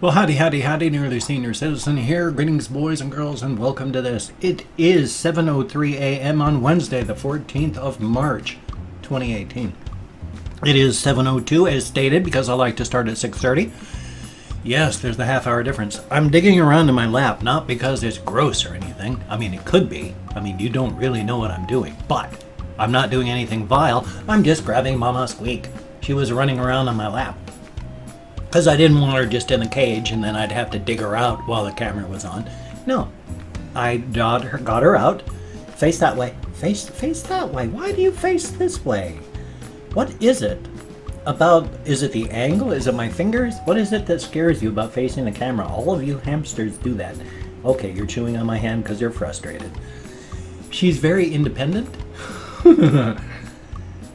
Well, howdy, howdy, howdy, nearly senior citizen here. Greetings, boys and girls, and welcome to this. It is 7:03 a.m. on Wednesday, the 14th of March, 2018. It is 7:02 as stated because I like to start at 6:30. Yes, there's the half-hour difference. I'm digging around in my lap, not because it's gross or anything. I mean, it could be. I mean, you don't really know what I'm doing, but I'm not doing anything vile. I'm just grabbing Mama Squeak. She was running around on my lap. Because I didn't want her just in a cage and then I'd have to dig her out while the camera was on. No, I got her out. Face that way. Face that way. Why do you face this way? What is it about? Is it the angle? Is it my fingers? What is it that scares you about facing the camera? All of you hamsters do that. Okay, you're chewing on my hand because you're frustrated. She's very independent.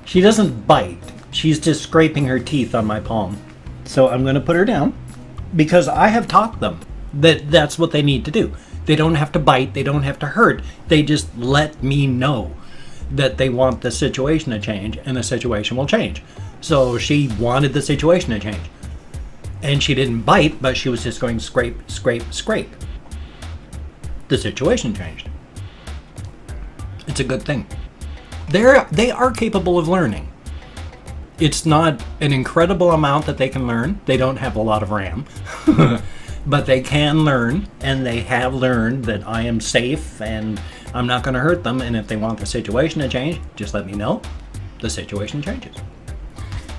She doesn't bite. She's just scraping her teeth on my palm. So I'm going to put her down because I have taught them that that's what they need to do. They don't have to bite. They don't have to hurt. They just let me know that they want the situation to change and the situation will change. So she wanted the situation to change. And she didn't bite, but she was just going scrape, scrape, scrape. The situation changed. It's a good thing. They are capable of learning. It's not an incredible amount that they can learn. They don't have a lot of RAM. But they can learn, and they have learned that I am safe and I'm not going to hurt them. And if they want the situation to change, just let me know. The situation changes.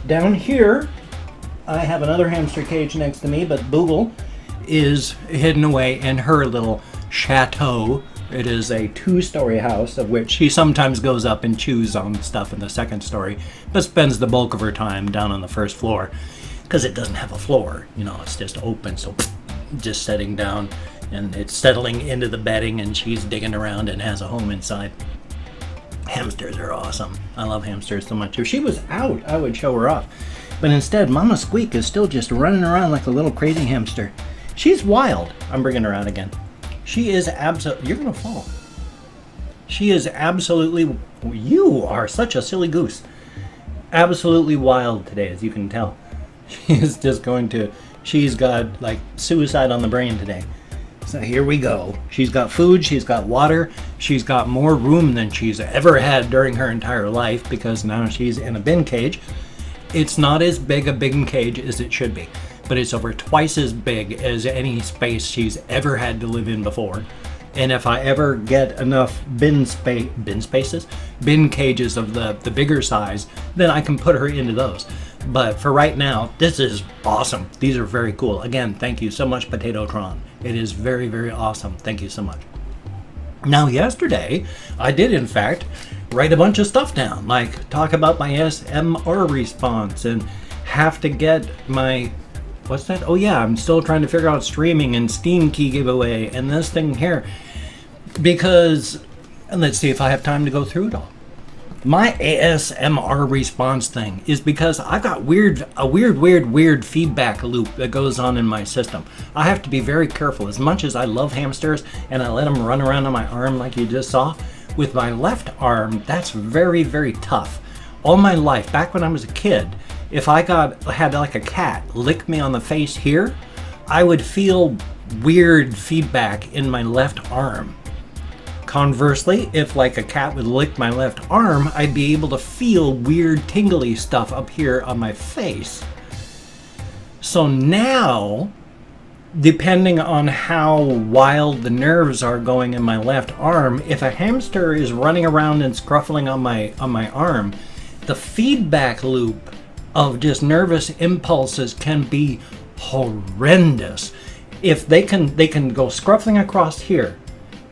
Down here, I have another hamster cage next to me, but Boogle is hidden away in her little chateau. It is a two-story house of which she sometimes goes up and chews on stuff in the second story, but spends the bulk of her time down on the first floor because it doesn't have a floor. You know, it's just open, so just setting down and it's settling into the bedding and she's digging around and has a home inside. Hamsters are awesome. I love hamsters so much. If she was out, I would show her off. But instead, Mama Squeak is still just running around like a little crazy hamster. She's wild. I'm bringing her out again. She is absolutely... You're going to fall. She is absolutely... You are such a silly goose. Absolutely wild today, as you can tell. She is just going to... She's got, like, suicide on the brain today. So here we go. She's got food. She's got water. She's got more room than she's ever had during her entire life because now she's in a bin cage. It's not as big a bin cage as it should be, but it's over twice as big as any space she's ever had to live in before. And if I ever get enough bin cages of the bigger size, then I can put her into those. But for right now, this is awesome. These are very cool. Again, thank you so much, Potato-tron. It is very, very awesome. Thank you so much. Now, yesterday, I did, in fact, write a bunch of stuff down, like talk about my SMR response and have to get my... What's that? Oh yeah, I'm still trying to figure out streaming and Steam key giveaway and this thing here. Because, and let's see if I have time to go through it all. My ASMR response thing is because I've got a weird feedback loop that goes on in my system. I have to be very careful. As much as I love hamsters and I let them run around on my arm like you just saw, with my left arm, that's very, very tough. All my life, back when I was a kid, if I had like a cat lick me on the face here, I would feel weird feedback in my left arm. Conversely, if like a cat would lick my left arm, I'd be able to feel weird tingly stuff up here on my face. So now, depending on how wild the nerves are going in my left arm, if a hamster is running around and scruffling on my arm, the feedback loop of just nervous impulses can be horrendous. If they can go scruffling across here,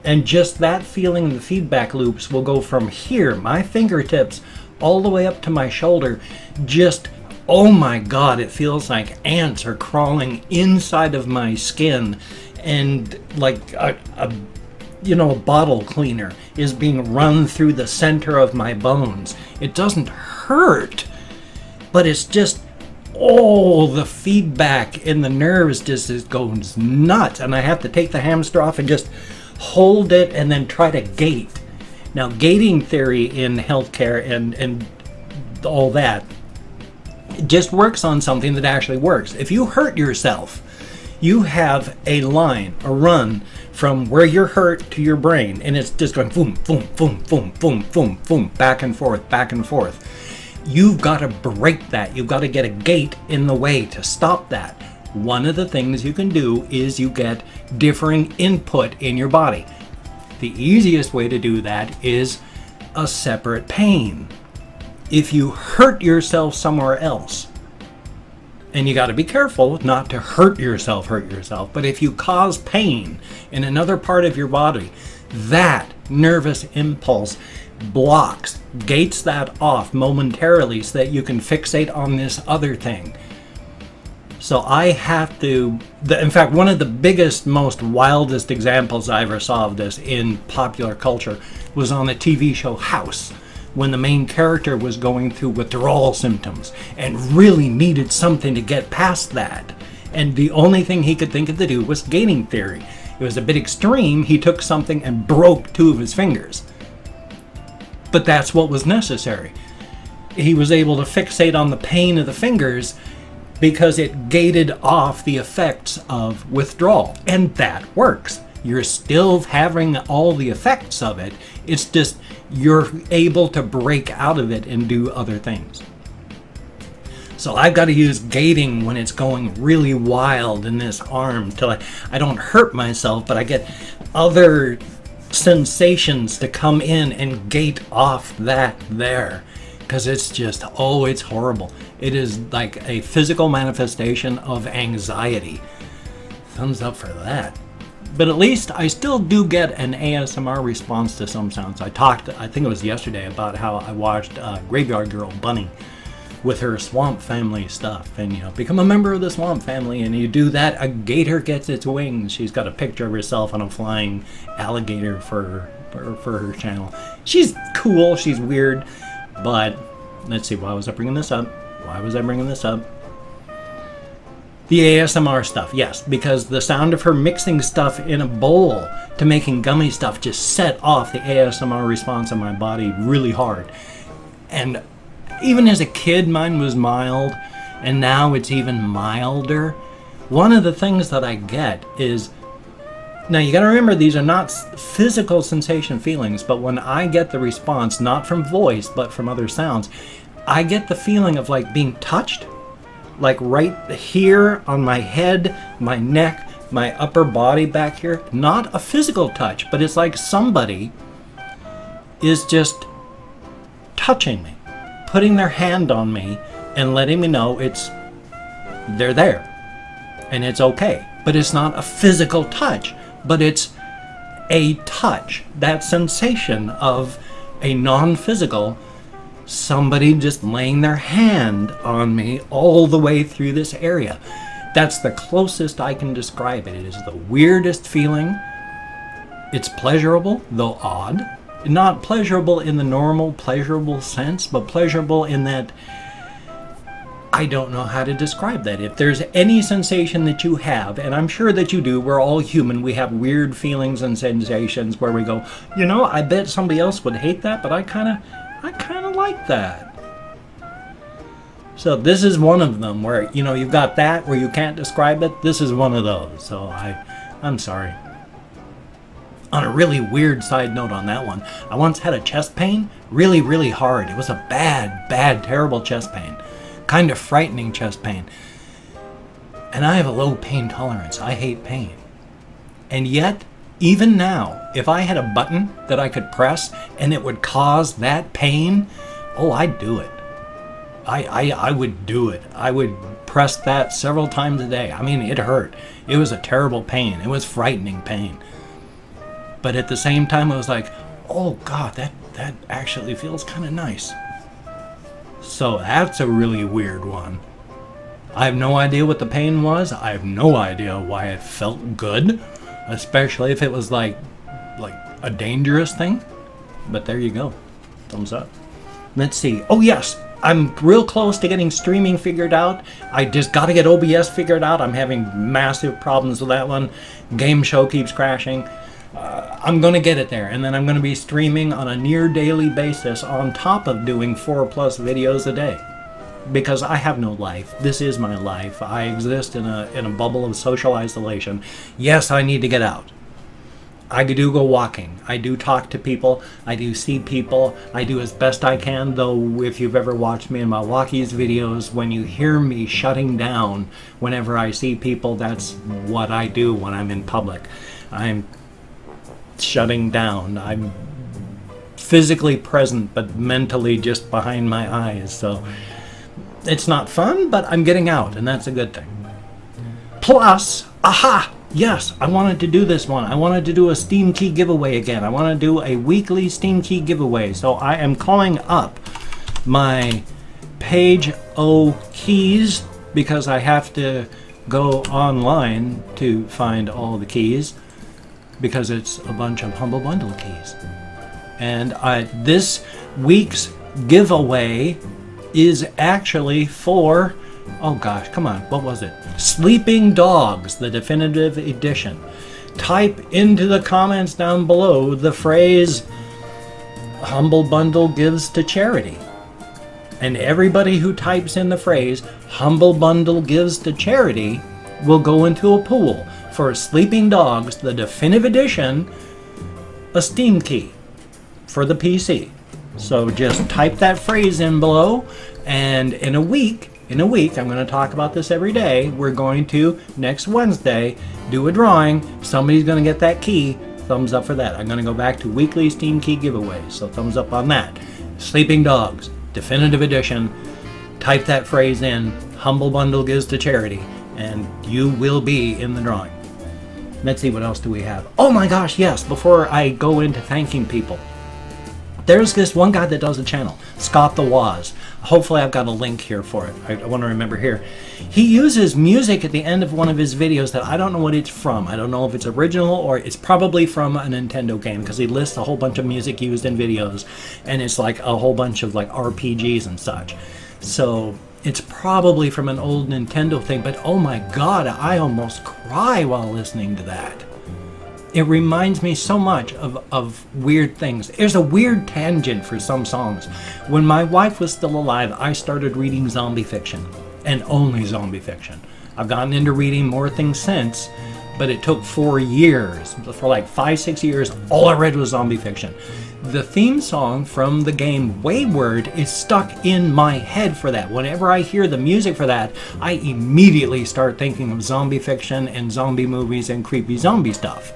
and just that feeling, the feedback loops will go from here, my fingertips, all the way up to my shoulder. Just, oh my God, it feels like ants are crawling inside of my skin, and like a bottle cleaner is being run through the center of my bones. It doesn't hurt, but it's just, oh, the feedback in the nerves just goes nuts, and I have to take the hamster off and just hold it and then try to gate. Now, gating theory in healthcare and all that, it just works on something that actually works. If you hurt yourself, you have a line, a run from where you're hurt to your brain, and it's just going boom, boom, boom, boom, boom, boom, boom, back and forth, back and forth. You've got to break that. You've got to get a gate in the way to stop that. One of the things you can do is you get differing input in your body. The easiest way to do that is a separate pain. If you hurt yourself somewhere else, and you got to be careful not to hurt yourself, but if you cause pain in another part of your body, that nervous impulse blocks, gates that off momentarily so that you can fixate on this other thing. So I have to, in fact, one of the biggest, most wildest examples I ever saw of this in popular culture was on the TV show House, when the main character was going through withdrawal symptoms and really needed something to get past that. And the only thing he could think of to do was gating theory. It was a bit extreme. He took something and broke 2 of his fingers. But that's what was necessary. He was able to fixate on the pain of the fingers because it gated off the effects of withdrawal. And that works. You're still having all the effects of it. It's just you're able to break out of it and do other things. So I've got to use gating when it's going really wild in this arm till I don't hurt myself, but I get other sensations to come in and gate off that there. Because it's just, oh, it's horrible. It is like a physical manifestation of anxiety. Thumbs up for that. But at least I still do get an ASMR response to some sounds. I talked, I think it was yesterday, about how I watched Graveyard Girl Bunny with her Swamp Family stuff. And, you know, become a member of the Swamp Family, and you do that, a gator gets its wings. She's got a picture of herself on a flying alligator for her channel. She's cool, she's weird, but let's see, why was I bringing this up? The ASMR stuff, yes, because the sound of her mixing stuff in a bowl to making gummy stuff just set off the ASMR response in my body really hard. And even as a kid, mine was mild, and now it's even milder. One of the things that I get is, now you gotta remember, these are not physical sensation feelings, but when I get the response, not from voice, but from other sounds, I get the feeling of like being touched. Like right here on my head, my neck, my upper body back here. Not a physical touch, but it's like somebody is just touching me, putting their hand on me and letting me know they're there and it's okay. But it's not a physical touch, but it's a touch. That sensation of a non-physical, somebody just laying their hand on me all the way through this area. That's the closest I can describe it. It is the weirdest feeling. It's pleasurable, though odd. Not pleasurable in the normal pleasurable sense, but pleasurable in that I don't know how to describe that. If there's any sensation that you have, and I'm sure that you do, we're all human, we have weird feelings and sensations where we go, you know, I bet somebody else would hate that, but I kind of like that. So this is one of them where, you know, you've got that where you can't describe it. This is one of those. So I'm sorry. On a really weird side note on that one, I once had a chest pain, really, really hard. It was a bad, terrible chest pain. Kind of frightening chest pain. And I have a low pain tolerance. I hate pain. And yet, even now, if I had a button that I could press and it would cause that pain, oh, I'd do it. I would do it. I would press that several times a day. I mean, it hurt. It was a terrible pain. It was frightening pain. But at the same time, I was like, oh God, that actually feels kind of nice. So that's a really weird one. I have no idea what the pain was. I have no idea why it felt good, especially if it was like a dangerous thing. But there you go. Thumbs up. Let's see. Oh yes, I'm real close to getting streaming figured out. I just got to get OBS figured out. I'm having massive problems with that one. Game show keeps crashing. I'm going to get it there, and then I'm going to be streaming on a near daily basis on top of doing 4+ videos a day. because I have no life. This is my life. I exist in a bubble of social isolation. Yes, I need to get out. I do go walking. I do talk to people. I do see people. I do as best I can, though if you've ever watched me in my walkies videos, when you hear me shutting down whenever I see people, that's what I do when I'm in public. I'm shutting down. I'm physically present, but mentally just behind my eyes. So it's not fun, but I'm getting out, and that's a good thing. Plus, aha! Yes, I wanted to do this one. I wanted to do a Steam key giveaway again. I want to do a weekly Steam key giveaway. So I am calling up my Page O keys because I have to go online to find all the keys because it's a bunch of Humble Bundle keys. And this week's giveaway is actually for, oh gosh, come on, what was it? Sleeping Dogs, the definitive edition. Type into the comments down below the phrase, Humble Bundle gives to charity. And everybody who types in the phrase, Humble Bundle gives to charity, will go into a pool for Sleeping Dogs, the definitive edition, a Steam key for the PC. So just type that phrase in below, and in a week, I'm going to talk about this every day. We're going to, next Wednesday, do a drawing. Somebody's going to get that key. Thumbs up for that. I'm going to go back to weekly Steam key giveaways, so thumbs up on that. Sleeping Dogs, definitive edition. Type that phrase in, Humble Bundle gives to charity, and you will be in the drawing. Let's see, what else do we have? Oh my gosh, yes, before I go into thanking people. There's this one guy that does a channel, Scott the Waz. Hopefully I've got a link here for it. I want to remember here. He uses music at the end of one of his videos that I don't know what it's from. I don't know if it's original or it's probably from a Nintendo game, because he lists a whole bunch of music used in videos, and it's like a whole bunch of like RPGs and such. So it's probably from an old Nintendo thing, but oh my god, I almost cry while listening to that. It reminds me so much of weird things. There's a weird tangent for some songs. When my wife was still alive, I started reading zombie fiction, and only zombie fiction. I've gotten into reading more things since, but it took 4 years. For like 5-6 years, all I read was zombie fiction. The theme song from the game Wayward is stuck in my head for that. Whenever I hear the music for that, I immediately start thinking of zombie fiction and zombie movies and creepy zombie stuff.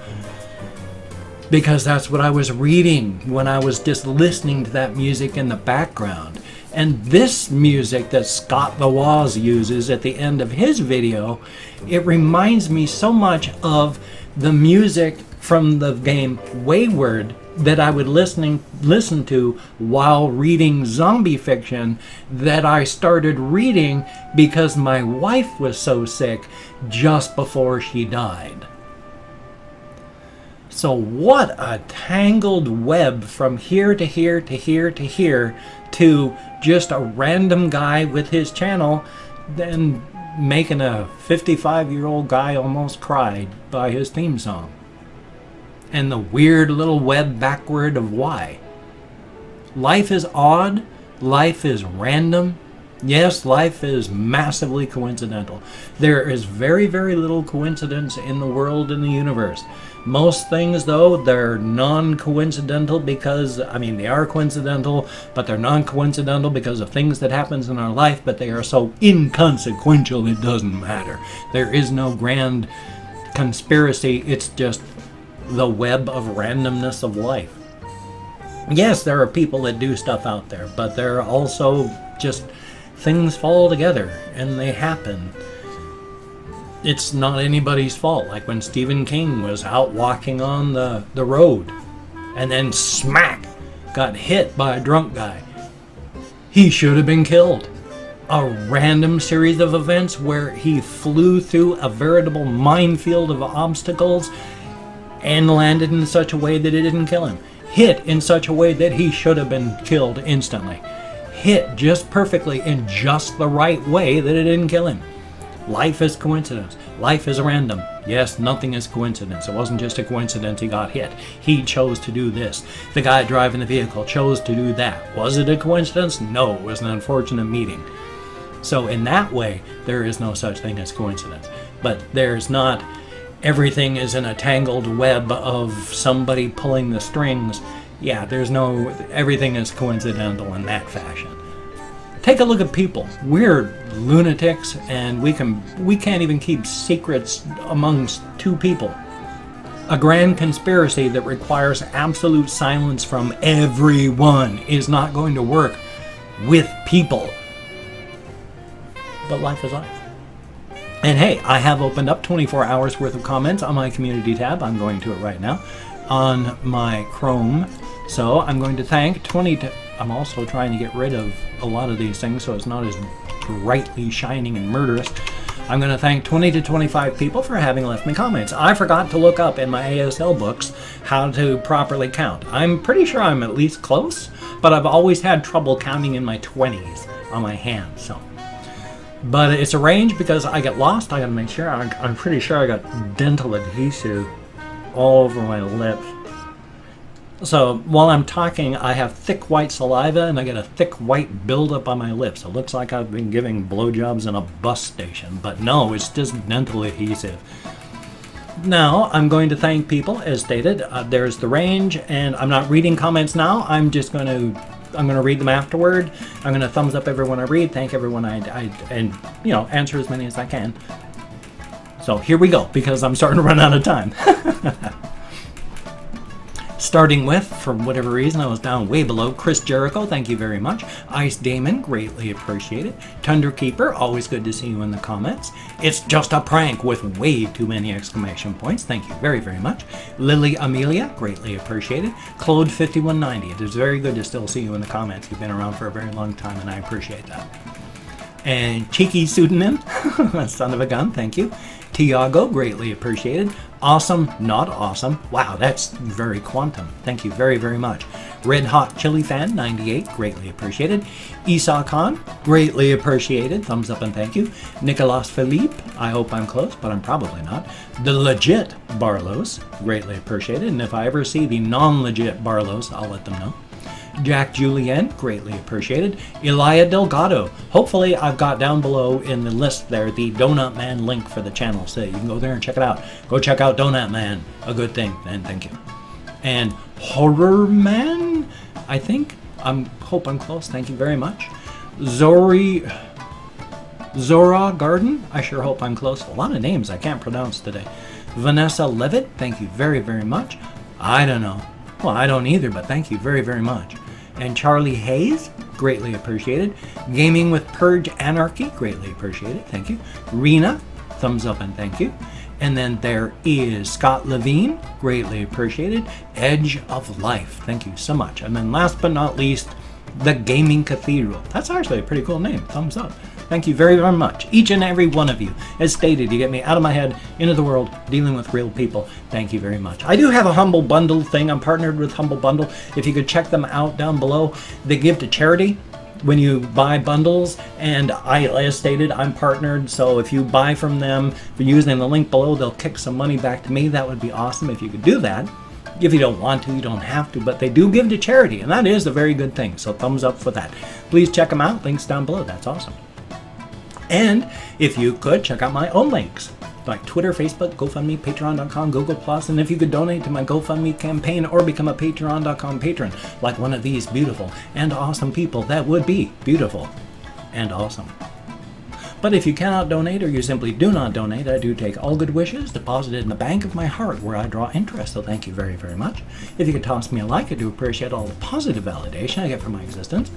Because that's what I was reading when I was just listening to that music in the background. And this music that Scott the Waz uses at the end of his video, it reminds me so much of the music from the game Wayward that I would listen to while reading zombie fiction that I started reading because my wife was so sick just before she died. So what a tangled web from here to here to here to here to just a random guy with his channel then making a 55-year-old guy almost cry by his theme song. And the weird little web backward of why. Life is odd. Life is random. Yes, life is massively coincidental. There is very, very little coincidence in the world, in the universe. Most things, though, they're non-coincidental because, I mean, they are coincidental, but they're non-coincidental because of things that happens in our life, but they are so inconsequential it doesn't matter. There is no grand conspiracy. It's just the web of randomness of life. Yes, there are people that do stuff out there, but there are also just things fall together and they happen. It's not anybody's fault. Like when Stephen King was out walking on the road and then smack, got hit by a drunk guy. He should have been killed. A random series of events where he flew through a veritable minefield of obstacles and landed in such a way that it didn't kill him. Hit in such a way that he should have been killed instantly. Hit just perfectly in just the right way that it didn't kill him. Life is coincidence. Life is random. Yes, nothing is coincidence. It wasn't just a coincidence he got hit. He chose to do this. The guy driving the vehicle chose to do that. Was it a coincidence? No, it was an unfortunate meeting. So in that way, there is no such thing as coincidence. But there's not, everything is in a tangled web of somebody pulling the strings. Yeah, there's no, everything is coincidental in that fashion. Take a look at people. We're lunatics, and we can't even keep secrets amongst two people. A grand conspiracy that requires absolute silence from everyone is not going to work with people. But life is life. And hey, I have opened up 24 hours worth of comments on my community tab. I'm going to it right now on my Chrome. So I'm going to thank I'm also trying to get rid of a lot of these things so it's not as brightly shining and murderous. I'm going to thank 20 to 25 people for having left me comments. I forgot to look up in my ASL books how to properly count. I'm pretty sure I'm at least close, but I've always had trouble counting in my 20s on my hand. So, but it's a range because I get lost. I got to make sure. I'm pretty sure I got dental adhesive all over my lips. So while I'm talking, I have thick white saliva and I get a thick white buildup on my lips. It looks like I've been giving blowjobs in a bus station, but no, it's just dental adhesive. Now I'm going to thank people as stated. There's the range, and I'm not reading comments now. I'm going to read them afterward. I'm going to thumbs up everyone I read, thank everyone and you know, answer as many as I can. So here we go, because I'm starting to run out of time. Starting with, for whatever reason, I was down way below. Chris Jericho, thank you very much. Ice Damon, greatly appreciated. Tundra Keeper, always good to see you in the comments. It's just a prank with way too many exclamation points. Thank you very, very much. Lily Amelia, greatly appreciated. Claude 5190, it is very good to still see you in the comments. You've been around for a very long time, and I appreciate that. And Cheeky Pseudonym, son of a gun, thank you. Tiago, greatly appreciated. Awesome, not awesome. Wow, that's very quantum. Thank you very, very much. Red Hot Chili Fan, 98, greatly appreciated. Esau Khan, greatly appreciated. Thumbs up and thank you. Nicolas Philippe, I hope I'm close, but I'm probably not. The legit Barlows, greatly appreciated. And if I ever see the non-legit Barlows, I'll let them know. Jack Julien, greatly appreciated. Elia Delgado, hopefully I've got down below in the list there the Donut Man link for the channel, so you can go there and check it out. Go check out Donut Man, a good thing, and thank you. And Horror Man, I think, hope I'm close, thank you very much. Zora Garden, I sure hope I'm close. A lot of names I can't pronounce today. Vanessa Levitt, thank you very, very much. I don't know. Well, I don't either, but thank you very, very much. And Charlie Hayes, greatly appreciated. Gaming with Purge Anarchy, greatly appreciated. Thank you. Rena, thumbs up and thank you. And then there is Scott Levine, greatly appreciated. Edge of Life, thank you so much. And then last but not least, the Gaming Cathedral. That's actually a pretty cool name. Thumbs up. Thank you very, very much. Each and every one of you. As stated, you get me out of my head, into the world, dealing with real people. Thank you very much. I do have a Humble Bundle thing. I'm partnered with Humble Bundle. If you could check them out down below. They give to charity when you buy bundles, and as stated, I'm partnered, so if you buy from them, for using the link below, they'll kick some money back to me. That would be awesome if you could do that. If you don't want to, you don't have to, but they do give to charity, and that is a very good thing, so thumbs up for that. Please check them out. Links down below. That's awesome. And if you could, check out my own links, like Twitter, Facebook, GoFundMe, Patreon.com, Google+, and if you could donate to my GoFundMe campaign or become a Patreon.com patron, like one of these beautiful and awesome people, that would be beautiful and awesome. But if you cannot donate or you simply do not donate, I do take all good wishes deposited in the bank of my heart where I draw interest, so thank you very, very much. If you could toss me a like, I do appreciate all the positive validation I get from my existence.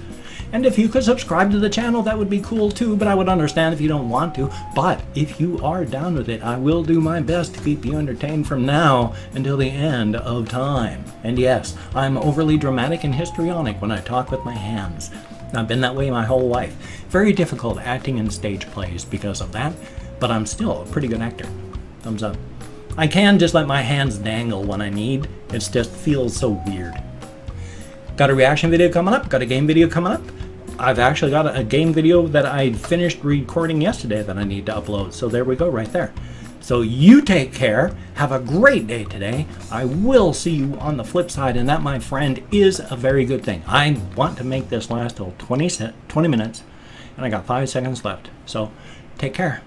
And if you could subscribe to the channel, that would be cool too, but I would understand if you don't want to. But if you are down with it, I will do my best to keep you entertained from now until the end of time. And yes, I'm overly dramatic and histrionic when I talk with my hands. I've been that way my whole life. Very difficult acting in stage plays because of that, but I'm still a pretty good actor. Thumbs up. I can just let my hands dangle when I need. It just feels so weird. Got a reaction video coming up, got a game video coming up. I've actually got a game video that I finished recording yesterday that I need to upload, so there we go right there. So you take care, have a great day today. I will see you on the flip side, and that, my friend, is a very good thing. I want to make this last till 20 minutes, and I got 5 seconds left. So take care.